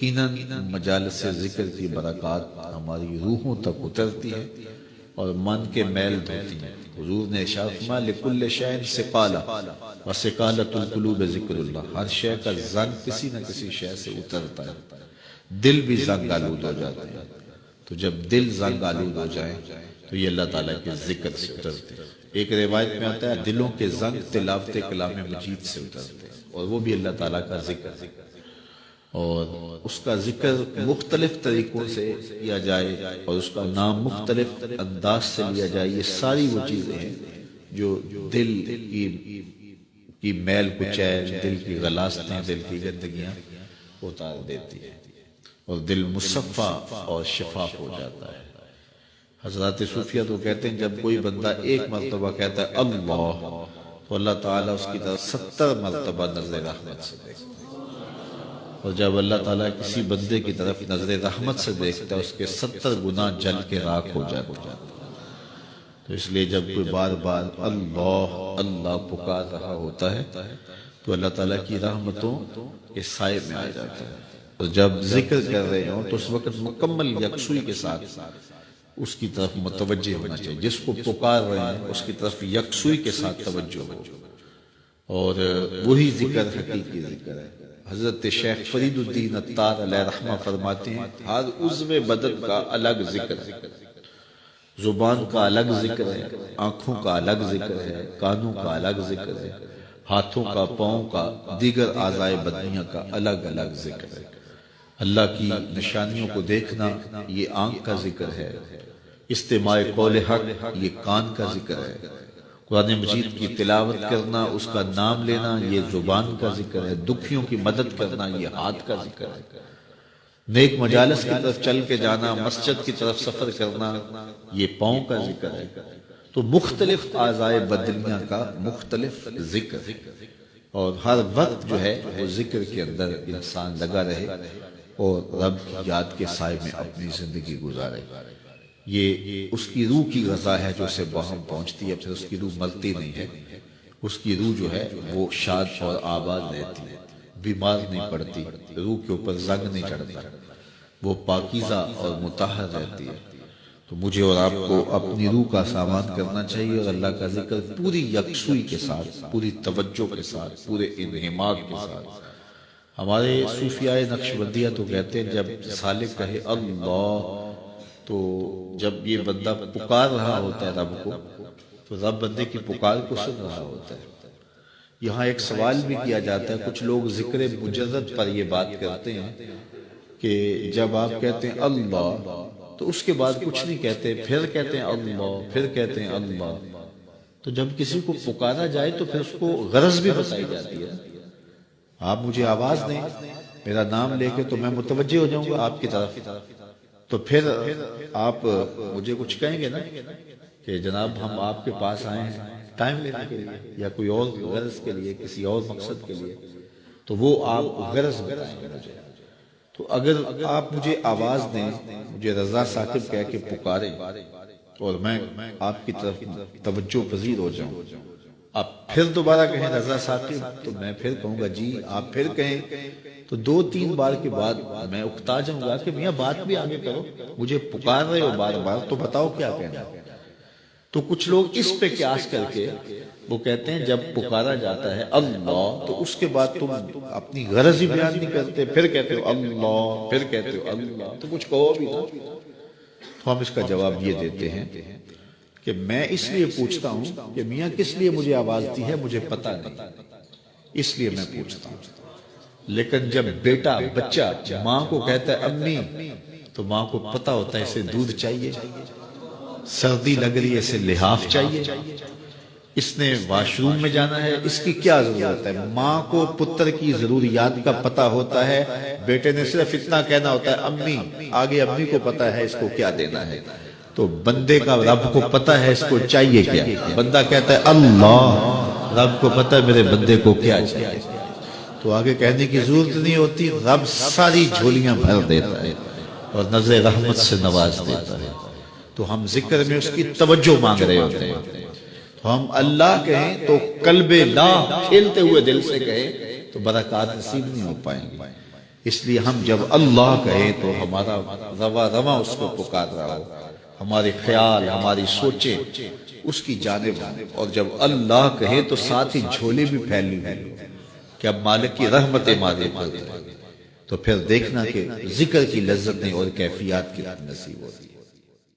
یقیناً مجالس ذکر کی برکات ہماری روحوں تک اترتی ہے اور من کے میل دھوتی ہیں۔ حضور نے ارشاد فرمایا لکل شیء ثقالہ وثقالۃ القلوب ذکر اللہ، ہر شے کا زنگ کسی نہ کسی شے سے اترتا ہے، دل بھی زنگ آلود ہو جاتے ہیں۔ تو جب دل زنگ آلود ہو جائے تو یہ اللہ تعالیٰ کے ذکر سے اترتے ہیں۔ ایک روایت میں آتا ہے دلوں کے زنگ تلاوت کلام مجید سے اترتے ہیں، اور وہ بھی اللہ تعالیٰ کا ذکر، اور اس کا ذکر مختلف طریقوں سے کیا جائے اور اس کا نام مختلف انداز سے لیا جائے، یہ ساری وہ چیزیں ہیں جو دل کی میل کچیل، دل کی غلاستیں، دل کی گندگیاں اتار دیتی ہیں اور دل مصفا اور شفاف ہو جاتا ہے۔ حضرات صوفیہ تو کہتے ہیں جب کوئی بندہ ایک مرتبہ کہتا ہے اللہ، تو اللہ تعالیٰ اس کی طرف 70 مرتبہ نظر رحمت سے دیکھتا ہے، اور جب اللہ تعالیٰ کسی بندے کی طرف نظر رحمت سے دیکھتا ہے اس کے 70 گناہ جل کے راکھ ہو جاتے ہیں۔ تو اس لیے جب کوئی بار بار اللہ اللہ پکار رہا ہوتا ہے تو اللہ تعالیٰ کی رحمتوں کے سائے میں آ جاتا ہے، اور جب ذکر کر رہے ہوں تو اس وقت مکمل یکسوئی کے ساتھ اس کی طرف متوجہ ہونا چاہیے، جس کو پکار رہے ہیں اس کی طرف یکسوئی کے ساتھ توجہ ہو، اور وہی ذکر حقیقی ذکر ہے۔ حضرت شیخ فرید الدین عطار علیہ رحمہ فرماتے ہیں ہر عضو بدن کا الگ ذکر ہے، زبان کا الگ ذکر ہے، آنکھوں کا الگ ذکر ہے، کانوں کا الگ ذکر ہے، ہاتھوں کا، پاؤں کا، دیگر اعضائے بدنیہ کا الگ الگ ذکر ہے۔ اللہ کی نشانیوں کو دیکھنا یہ آنکھ کا ذکر ہے، استماع قول حق یہ کان کا ذکر ہے، قرآن مجید کی تلاوت کرنا، اس کا نام لینا یہ زبان کا ذکر ہے، دکھیوں کی مدد کرنا یہ ہاتھ کا ذکر ہے، نیک مجالس کی طرف چل کے جانا، مسجد کی طرف سفر کرنا یہ پاؤں کا ذکر ہے۔ تو مختلف اعضائے بدنیہ کا مختلف ذکر، اور ہر وقت جو ہے وہ ذکر کے اندر انسان لگا رہے اور رب کی یاد کے سائے میں اپنی زندگی گزارے۔ یہ اس کی روح کی غذا ہے جو اسے باہم پہنچتی ہے، پھر اس کی روح مرتی نہیں ہے، اس کی روح جو ہے وہ شاد اور آباد رہتی ہے، بیمار نہیں پڑتی، روح کے اوپر زنگ نہیں چڑھتا، وہ پاکیزہ اور مطہر رہتی ہے۔ تو مجھے اور آپ کو اپنی روح کا سامان کرنا چاہیے اور اللہ کا ذکر پوری یکسوئی کے ساتھ، پوری توجہ کے ساتھ، پورے انہماک کے ساتھ۔ ہمارے صوفیاء نقشبندیہ تو کہتے ہیں جب سالک کہے اللہ، تو جب یہ بندہ پکار رہا ہوتا ہے رب کو، تو رب بندے کی پکار کو سن رہا ہوتا ہے۔ یہاں ایک سوال بھی کیا جاتا ہے، کچھ لوگ ذکر مجرد پر یہ بات کرتے ہیں کہ جب آپ کہتے ہیں اللہ تو اس کے بعد کچھ نہیں کہتے، پھر کہتے ہیں اللہ، پھر کہتے ہیں اللہ۔ تو جب کسی کو پکارا جائے تو پھر اس کو غرض بھی بتائی جاتی ہے۔ آپ مجھے آواز دیں، میرا نام لے کے، تو میں متوجہ ہو جاؤں گا آپ کی طرف، تو پھر آپ مجھے کچھ کہیں گے نا کہ جناب ہم آپ کے پاس آئے ہیں ٹائم لینے کے لیے یا کوئی اور غرض کے لیے، کسی اور مقصد کے لیے، تو وہ آپ غرض بتائیں گے مجھے۔ تو اگر آپ مجھے آواز دیں، مجھے رضا ثاقب کہہ کے پکاریں اور میں آپ کی طرف توجہ پذیر ہو جاؤں، آپ پھر دوبارہ کہیں رضا ثاقب، تو میں پھر کہوں گا جی، آپ پھر کہیں، تو 2-3 بار کے بعد میں اکتا جاؤں گا کہ میاں بات بھی آگے کرو، مجھے پکار رہے ہو بار بار تو بتاؤ کیا کہنا۔ تو کچھ لوگ اس پہ قیاس کر کے وہ کہتے ہیں جب پکارا جاتا ہے اللہ تو اس کے بعد تم اپنی غرض ہی بیان نہیں کرتے، پھر کہتے ہو اللہ، پھر کہتے ہو اللہ، تو کچھ کہو بھی نا۔ تو ہم اس کا جواب یہ دیتے ہیں کہ میں اس لیے پوچھتا ہوں کہ میاں کس لیے مجھے آواز دی ہے مجھے پتہ نہیں، اس لیے میں پوچھتا ہوں۔ لیکن جب بیٹا، بچہ ماں کو کہتا ہے امی، تو ماں کو پتہ ہوتا ہے اسے دودھ چاہیے، سردی لگ رہی ہے اسے لحاف چاہیے، اس نے واش روم میں جانا ہے، اس کی کیا ضرورت ہے۔ ماں کو پتر کی ضروریات کا پتہ ہوتا ہے، بیٹے نے صرف اتنا کہنا ہوتا ہے امی، آگے امی کو پتہ ہے اس کو کیا دینا ہے۔ تو بندے کا رب کو پتہ ہے اس کو چاہیے کیا، بندہ کہتا ہے اللہ، رب کو پتہ ہے میرے بندے کو کیا چاہیے، تو آگے کہنے کی ضرورت نہیں ہوتی، رب ساری جھولیاں بھر دیتا ہے اور نظر رحمت سے نواز دیتا ہے۔ تو ہم ذکر میں اس کی توجہ مانگ رہے ہوتے ہیں، تو ہم اللہ کہیں تو قلب لا کھیلتے ہوئے دل سے کہیں تو برکات نصیب نہیں ہو پائیں گی۔ اس لیے ہم جب اللہ کہیں تو ہمارا رواں رواں اس کو پکار رہا ہو، ہمارے خیال ہماری سوچیں اس کی جانب ہوں، اور جب اللہ کہے تو ساتھ ہی جھولے بھی پھیلنی ہوئی کہ اب مالک کی رحمت مادے پر، تو پھر دیکھنا کہ ذکر کی لذتیں اور کیفیات کی نصیب ہوتی